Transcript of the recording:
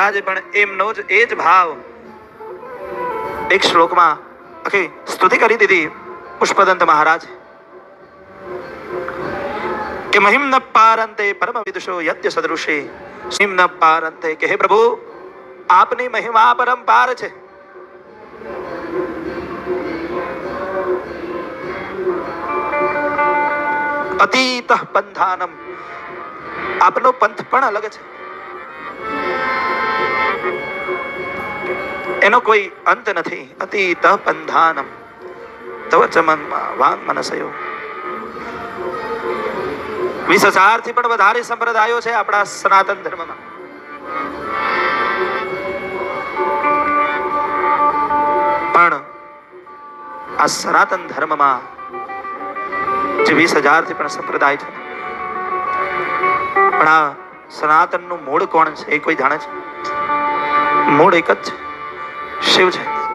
મહારાજે પણ એમનો જ એ જ ભાવ એક શ્લોકમાં આખી સ્તુતિ કરી દીધી પુષ્પદંત મહારાજ કે મહિમ ન પારંતે પરમ વિદુષો યજ્ઞ સદૃશે સિમ ન પારંતે કે હે પ્રભુ આપની મહિમા પરંપાર છે. અતીત પંથાનમ આપનો પંથ પણ અલગ છે, એનો કોઈ અંત નથી. અતીત પંથાનમ તવ ચમનમાં વાંગ મનસયો. 20,000 થી પણ વધારે સંપ્રદાયો છે આપણા સનાતન ધર્મમાં. પણ આ સનાતન ધર્મમાં જે 20,000 થી પણ સંપ્રદાય છે, પણ આ સનાતન નું મૂળ કોણ છે એ કોઈ જાણે છે? મૂળ એક જ છે, શિવ છે.